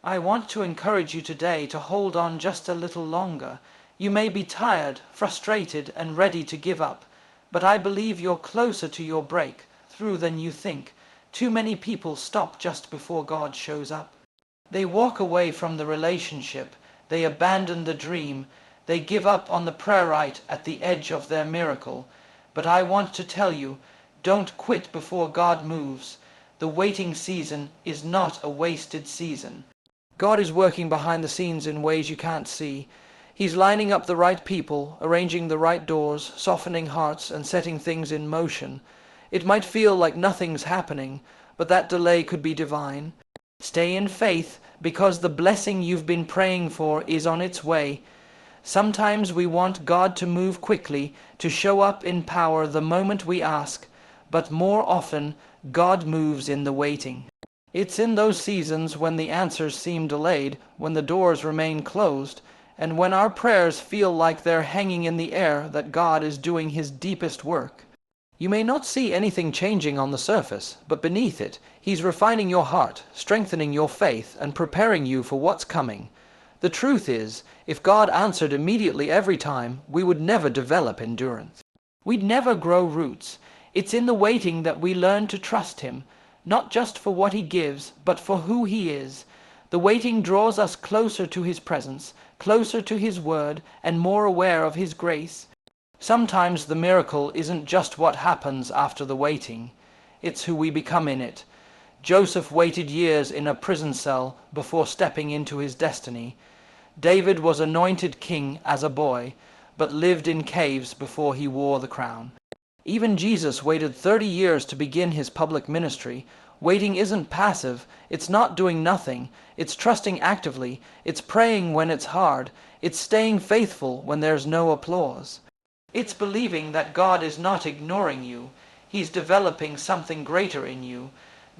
I want to encourage you today to hold on just a little longer. You may be tired, frustrated, and ready to give up, but I believe you're closer to your breakthrough than you think. Too many people stop just before God shows up. They walk away from the relationship, they abandon the dream, they give up on the prayer right at the edge of their miracle. But I want to tell you, don't quit before God moves. The waiting season is not a wasted season. God is working behind the scenes in ways you can't see. He's lining up the right people, arranging the right doors, softening hearts, and setting things in motion. It might feel like nothing's happening, but that delay could be divine. Stay in faith, because the blessing you've been praying for is on its way. Sometimes we want God to move quickly, to show up in power the moment we ask, but more often, God moves in the waiting. It's in those seasons when the answers seem delayed, when the doors remain closed, and when our prayers feel like they're hanging in the air, that God is doing His deepest work. You may not see anything changing on the surface, but beneath it, He's refining your heart, strengthening your faith, and preparing you for what's coming. The truth is, if God answered immediately every time, we would never develop endurance. We'd never grow roots. It's in the waiting that we learn to trust Him, not just for what He gives, but for who He is. The waiting draws us closer to His presence, closer to His word, and more aware of His grace. Sometimes the miracle isn't just what happens after the waiting, it's who we become in it. Joseph waited years in a prison cell before stepping into his destiny. David was anointed king as a boy, but lived in caves before he wore the crown. Even Jesus waited 30 years to begin His public ministry. Waiting isn't passive, it's not doing nothing, it's trusting actively, it's praying when it's hard, it's staying faithful when there's no applause. It's believing that God is not ignoring you, He's developing something greater in you.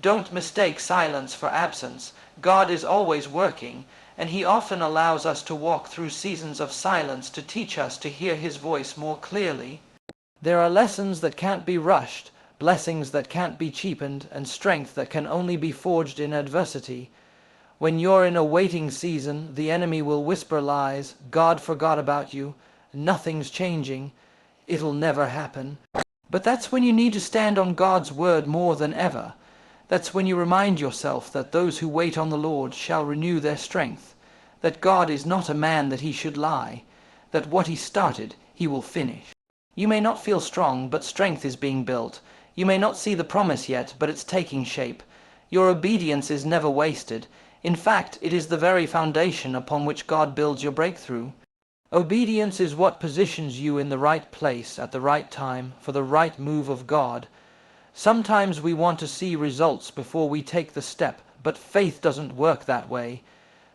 Don't mistake silence for absence. God is always working, and He often allows us to walk through seasons of silence to teach us to hear His voice more clearly. There are lessons that can't be rushed, blessings that can't be cheapened, and strength that can only be forged in adversity. When you're in a waiting season, the enemy will whisper lies. God forgot about you. Nothing's changing. It'll never happen. But that's when you need to stand on God's word more than ever. That's when you remind yourself that those who wait on the Lord shall renew their strength, that God is not a man that He should lie, that what He started, He will finish. You may not feel strong, but strength is being built. You may not see the promise yet, but it's taking shape. Your obedience is never wasted. In fact, it is the very foundation upon which God builds your breakthrough. Obedience is what positions you in the right place at the right time for the right move of God. Sometimes we want to see results before we take the step, but faith doesn't work that way.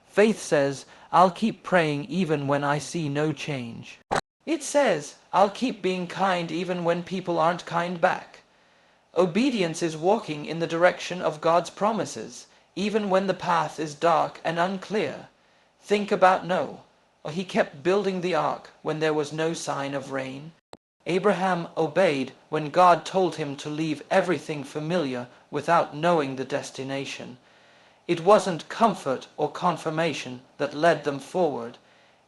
Faith says, I'll keep praying even when I see no change. It says, I'll keep being kind even when people aren't kind back. Obedience is walking in the direction of God's promises, even when the path is dark and unclear. Think about Noah. He kept building the ark when there was no sign of rain. Abraham obeyed when God told him to leave everything familiar without knowing the destination. It wasn't comfort or confirmation that led them forward.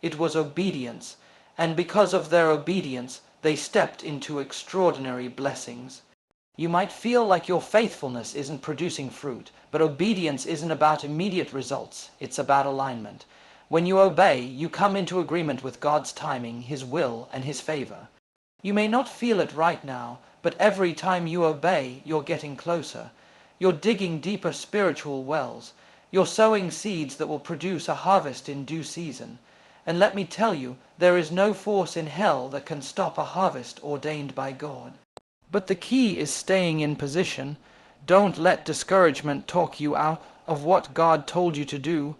It was obedience, and because of their obedience, they stepped into extraordinary blessings. You might feel like your faithfulness isn't producing fruit, but obedience isn't about immediate results, it's about alignment. When you obey, you come into agreement with God's timing, His will, and His favor. You may not feel it right now, but every time you obey, you're getting closer. You're digging deeper spiritual wells. You're sowing seeds that will produce a harvest in due season. And let me tell you, there is no force in hell that can stop a harvest ordained by God. But the key is staying in position. Don't let discouragement talk you out of what God told you to do.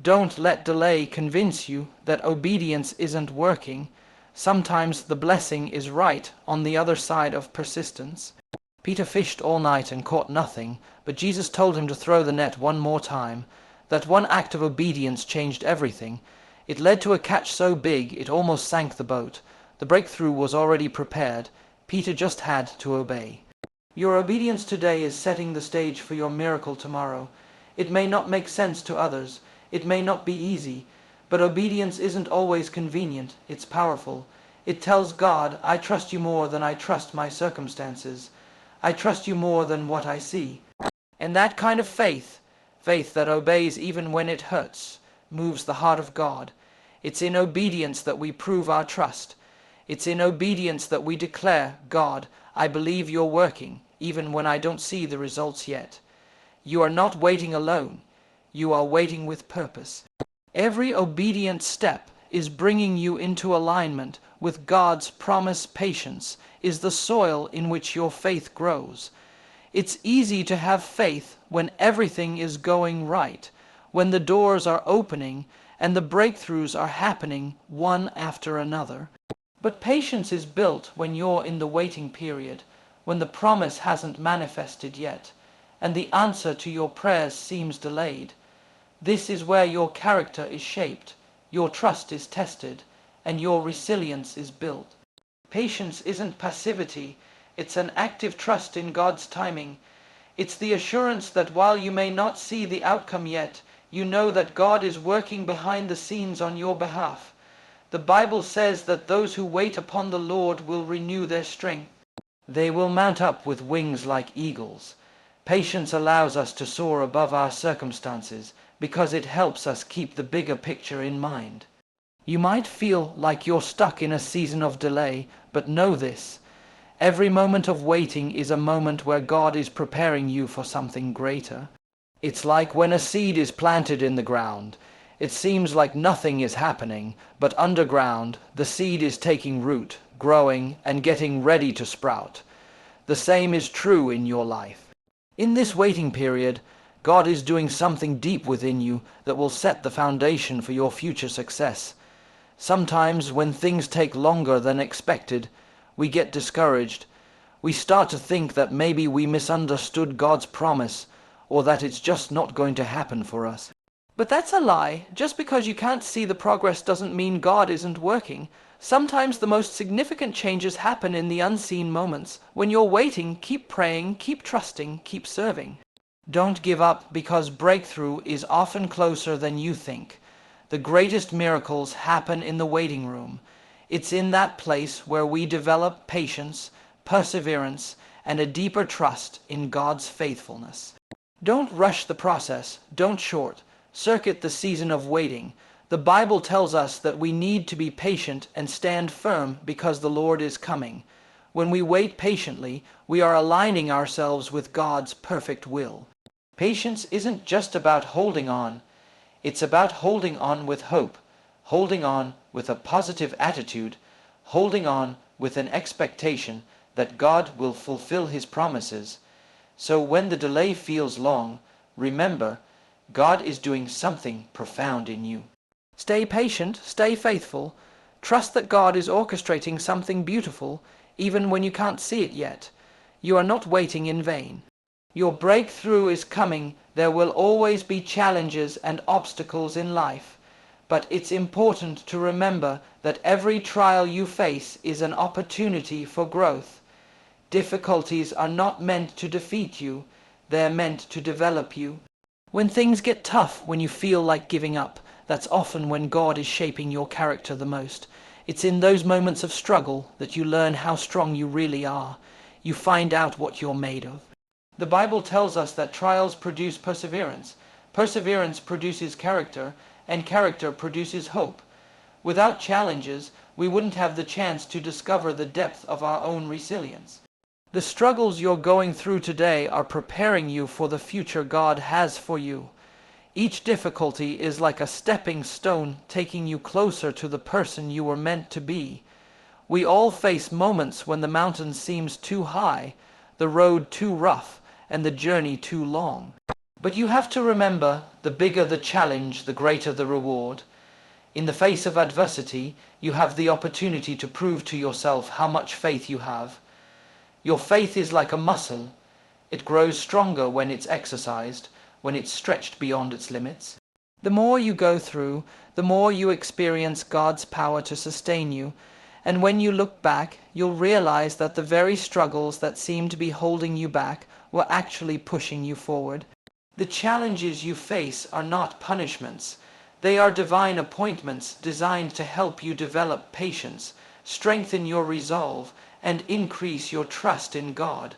Don't let delay convince you that obedience isn't working. Sometimes the blessing is right on the other side of persistence. Peter fished all night and caught nothing, but Jesus told him to throw the net one more time. That one act of obedience changed everything. It led to a catch so big it almost sank the boat. The breakthrough was already prepared. Peter just had to obey. Your obedience today is setting the stage for your miracle tomorrow. It may not make sense to others. It may not be easy, but obedience isn't always convenient, it's powerful. It tells God, I trust you more than I trust my circumstances. I trust you more than what I see. And that kind of faith, faith that obeys even when it hurts, moves the heart of God. It's in obedience that we prove our trust. It's in obedience that we declare, God, I believe you're working, even when I don't see the results yet. You are not waiting alone. You are waiting with purpose. Every obedient step is bringing you into alignment with God's promise. Patience is the soil in which your faith grows. It's easy to have faith when everything is going right, when the doors are opening and the breakthroughs are happening one after another. But patience is built when you're in the waiting period, when the promise hasn't manifested yet, and the answer to your prayers seems delayed. This is where your character is shaped, your trust is tested, and your resilience is built. Patience isn't passivity, it's an active trust in God's timing. It's the assurance that while you may not see the outcome yet, you know that God is working behind the scenes on your behalf. The Bible says that those who wait upon the Lord will renew their strength. They will mount up with wings like eagles. Patience allows us to soar above our circumstances because it helps us keep the bigger picture in mind. You might feel like you're stuck in a season of delay, but know this. Every moment of waiting is a moment where God is preparing you for something greater. It's like when a seed is planted in the ground. It seems like nothing is happening, but underground, the seed is taking root, growing, and getting ready to sprout. The same is true in your life. In this waiting period, God is doing something deep within you that will set the foundation for your future success. Sometimes when things take longer than expected, we get discouraged. We start to think that maybe we misunderstood God's promise, or that it's just not going to happen for us. But that's a lie. Just because you can't see the progress doesn't mean God isn't working. Sometimes the most significant changes happen in the unseen moments. When you're waiting, keep praying, keep trusting, keep serving. Don't give up, because breakthrough is often closer than you think. The greatest miracles happen in the waiting room. It's in that place where we develop patience, perseverance, and a deeper trust in God's faithfulness. Don't rush the process. Don't short-circuit the season of waiting. The Bible tells us that we need to be patient and stand firm because the Lord is coming. When we wait patiently, we are aligning ourselves with God's perfect will. Patience isn't just about holding on. It's about holding on with hope, holding on with a positive attitude, holding on with an expectation that God will fulfill His promises. So when the delay feels long, remember, God is doing something profound in you. Stay patient, stay faithful. Trust that God is orchestrating something beautiful, even when you can't see it yet. You are not waiting in vain. Your breakthrough is coming. There will always be challenges and obstacles in life, but it's important to remember that every trial you face is an opportunity for growth. Difficulties are not meant to defeat you, they're meant to develop you. When things get tough, when you feel like giving up, that's often when God is shaping your character the most. It's in those moments of struggle that you learn how strong you really are. You find out what you're made of. The Bible tells us that trials produce perseverance. Perseverance produces character, and character produces hope. Without challenges, we wouldn't have the chance to discover the depth of our own resilience. The struggles you're going through today are preparing you for the future God has for you. Each difficulty is like a stepping stone taking you closer to the person you were meant to be. We all face moments when the mountain seems too high, the road too rough, and the journey too long. But you have to remember, the bigger the challenge, the greater the reward. In the face of adversity, you have the opportunity to prove to yourself how much faith you have. Your faith is like a muscle. It grows stronger when it's exercised, when it's stretched beyond its limits. The more you go through, the more you experience God's power to sustain you, and when you look back, you'll realize that the very struggles that seem to be holding you back were actually pushing you forward. The challenges you face are not punishments. They are divine appointments designed to help you develop patience, strengthen your resolve, and increase your trust in God.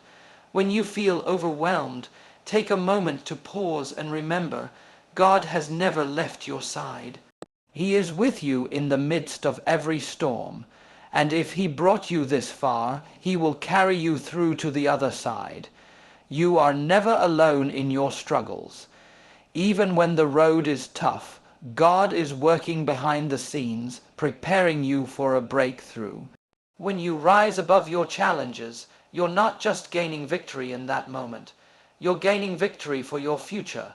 When you feel overwhelmed, take a moment to pause and remember, God has never left your side. He is with you in the midst of every storm, and if He brought you this far, He will carry you through to the other side. You are never alone in your struggles. Even when the road is tough, God is working behind the scenes, preparing you for a breakthrough. When you rise above your challenges, you're not just gaining victory in that moment. You're gaining victory for your future.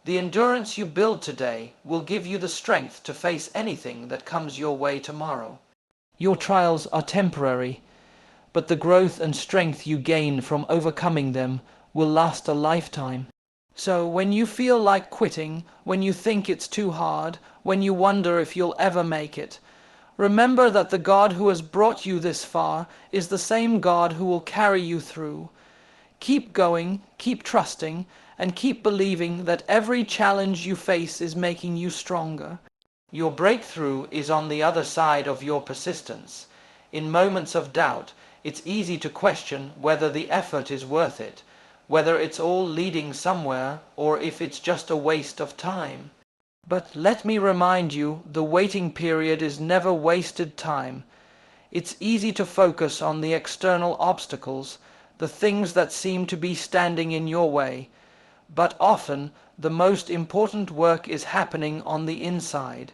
The endurance you build today will give you the strength to face anything that comes your way tomorrow. Your trials are temporary, but the growth and strength you gain from overcoming them will last a lifetime. So when you feel like quitting, when you think it's too hard, when you wonder if you'll ever make it, remember that the God who has brought you this far is the same God who will carry you through. Keep going, keep trusting, and keep believing that every challenge you face is making you stronger. Your breakthrough is on the other side of your persistence. In moments of doubt, it's easy to question whether the effort is worth it, whether it's all leading somewhere, or if it's just a waste of time. But let me remind you, the waiting period is never wasted time. It's easy to focus on the external obstacles, the things that seem to be standing in your way, but often the most important work is happening on the inside.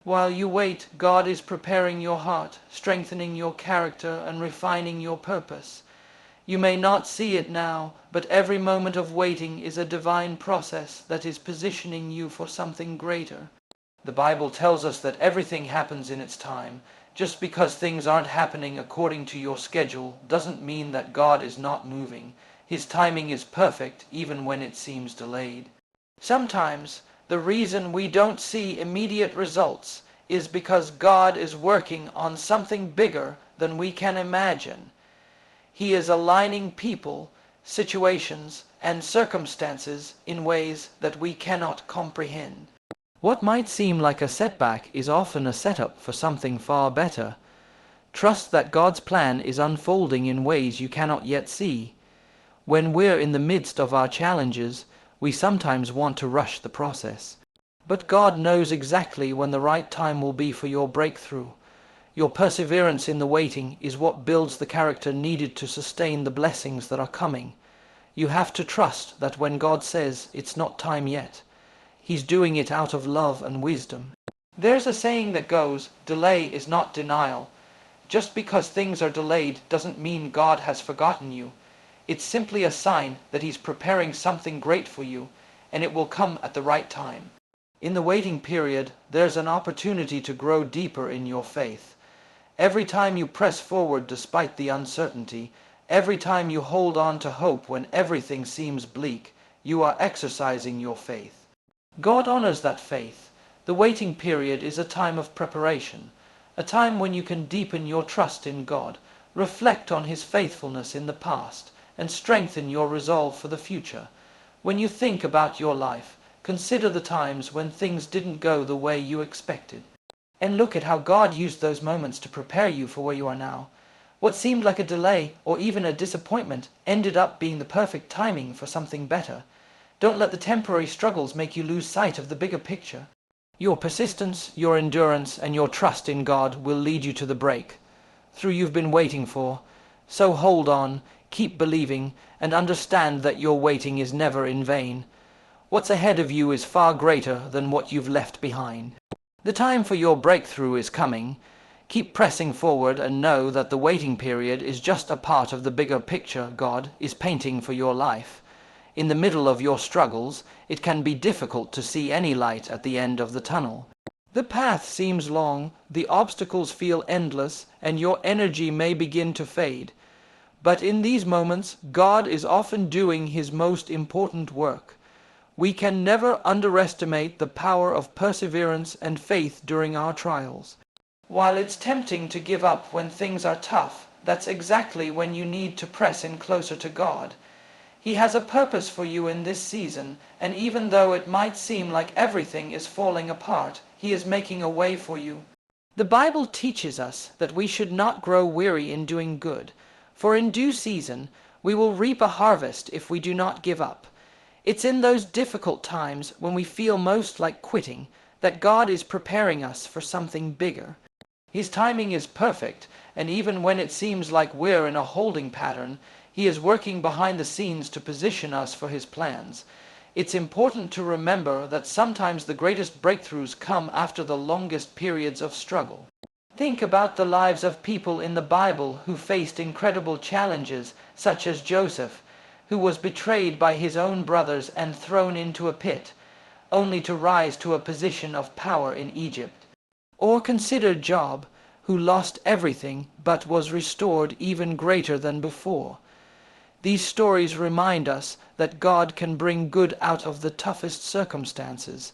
While you wait, God is preparing your heart, strengthening your character, and refining your purpose. You may not see it now, but every moment of waiting is a divine process that is positioning you for something greater. The Bible tells us that everything happens in its time. Just because things aren't happening according to your schedule doesn't mean that God is not moving. His timing is perfect even when it seems delayed. Sometimes the reason we don't see immediate results is because God is working on something bigger than we can imagine. He is aligning people, situations, and circumstances in ways that we cannot comprehend. What might seem like a setback is often a setup for something far better. Trust that God's plan is unfolding in ways you cannot yet see. When we're in the midst of our challenges, we sometimes want to rush the process. But God knows exactly when the right time will be for your breakthrough. Your perseverance in the waiting is what builds the character needed to sustain the blessings that are coming. You have to trust that when God says it's not time yet, He's doing it out of love and wisdom. There's a saying that goes, delay is not denial. Just because things are delayed doesn't mean God has forgotten you. It's simply a sign that He's preparing something great for you, and it will come at the right time. In the waiting period, there's an opportunity to grow deeper in your faith. Every time you press forward despite the uncertainty, every time you hold on to hope when everything seems bleak, you are exercising your faith. God honors that faith. The waiting period is a time of preparation, a time when you can deepen your trust in God, reflect on His faithfulness in the past, and strengthen your resolve for the future. When you think about your life, consider the times when things didn't go the way you expected. And look at how God used those moments to prepare you for where you are now. What seemed like a delay or even a disappointment ended up being the perfect timing for something better. Don't let the temporary struggles make you lose sight of the bigger picture. Your persistence, your endurance, and your trust in God will lead you to the breakthrough you've been waiting for. So hold on, keep believing, and understand that your waiting is never in vain. What's ahead of you is far greater than what you've left behind. The time for your breakthrough is coming. Keep pressing forward and know that the waiting period is just a part of the bigger picture God is painting for your life. In the middle of your struggles, it can be difficult to see any light at the end of the tunnel. The path seems long, the obstacles feel endless, and your energy may begin to fade. But in these moments, God is often doing His most important work. We can never underestimate the power of perseverance and faith during our trials. While it's tempting to give up when things are tough, that's exactly when you need to press in closer to God. He has a purpose for you in this season, and even though it might seem like everything is falling apart, He is making a way for you. The Bible teaches us that we should not grow weary in doing good, for in due season we will reap a harvest if we do not give up. It's in those difficult times when we feel most like quitting that God is preparing us for something bigger. His timing is perfect, and even when it seems like we're in a holding pattern, He is working behind the scenes to position us for His plans. It's important to remember that sometimes the greatest breakthroughs come after the longest periods of struggle. Think about the lives of people in the Bible who faced incredible challenges, such as Joseph, who was betrayed by his own brothers and thrown into a pit, only to rise to a position of power in Egypt. Or consider Job, who lost everything but was restored even greater than before. These stories remind us that God can bring good out of the toughest circumstances,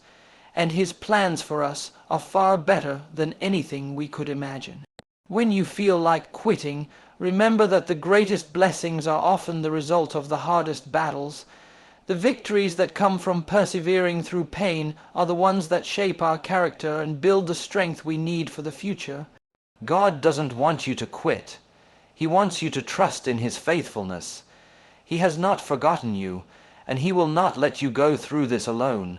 and His plans for us are far better than anything we could imagine. When you feel like quitting, remember that the greatest blessings are often the result of the hardest battles. The victories that come from persevering through pain are the ones that shape our character and build the strength we need for the future. God doesn't want you to quit. He wants you to trust in His faithfulness. He has not forgotten you, and He will not let you go through this alone.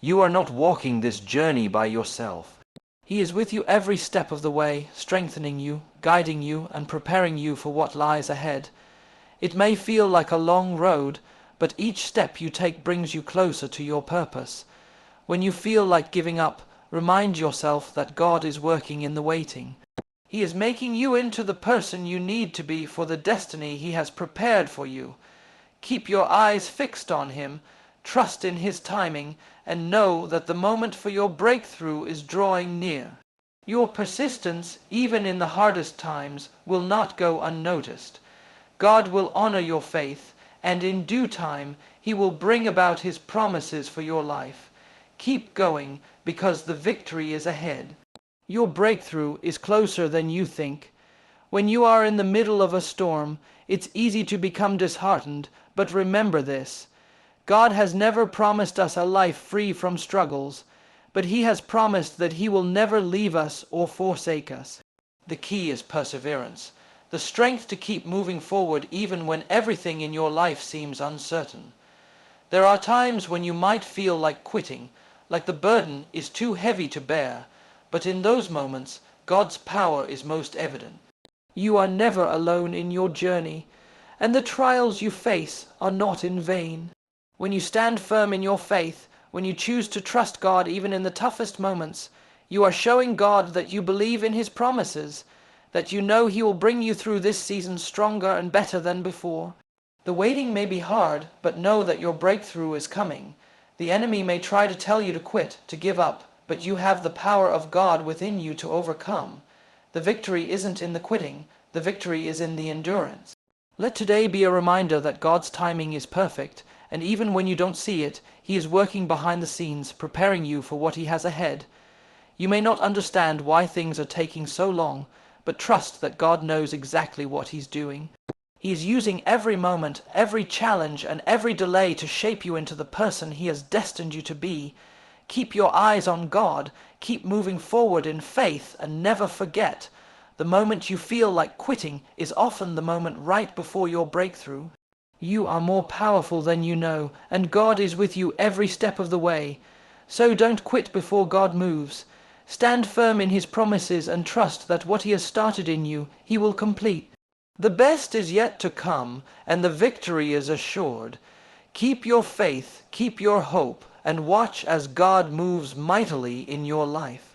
You are not walking this journey by yourself. He is with you every step of the way, strengthening you, guiding you, and preparing you for what lies ahead. It may feel like a long road, but each step you take brings you closer to your purpose. When you feel like giving up, remind yourself that God is working in the waiting. He is making you into the person you need to be for the destiny He has prepared for you. Keep your eyes fixed on Him, trust in His timing, and know that the moment for your breakthrough is drawing near. Your persistence, even in the hardest times, will not go unnoticed. God will honor your faith, and in due time He will bring about His promises for your life. Keep going, because the victory is ahead. Your breakthrough is closer than you think. When you are in the middle of a storm, it's easy to become disheartened, but remember this: God has never promised us a life free from struggles, but He has promised that He will never leave us or forsake us. The key is perseverance, the strength to keep moving forward even when everything in your life seems uncertain. There are times when you might feel like quitting, like the burden is too heavy to bear, but in those moments, God's power is most evident. You are never alone in your journey, and the trials you face are not in vain. When you stand firm in your faith, when you choose to trust God even in the toughest moments, you are showing God that you believe in His promises, that you know He will bring you through this season stronger and better than before. The waiting may be hard, but know that your breakthrough is coming. The enemy may try to tell you to quit, to give up, but you have the power of God within you to overcome. The victory isn't in the quitting, the victory is in the endurance. Let today be a reminder that God's timing is perfect, and even when you don't see it, He is working behind the scenes, preparing you for what He has ahead. You may not understand why things are taking so long, but trust that God knows exactly what He's doing. He is using every moment, every challenge, and every delay to shape you into the person He has destined you to be. Keep your eyes on God, keep moving forward in faith, and never forget, the moment you feel like quitting is often the moment right before your breakthrough. You are more powerful than you know, and God is with you every step of the way. So don't quit before God moves. Stand firm in His promises and trust that what He has started in you, He will complete. The best is yet to come, and the victory is assured. Keep your faith, keep your hope, and watch as God moves mightily in your life.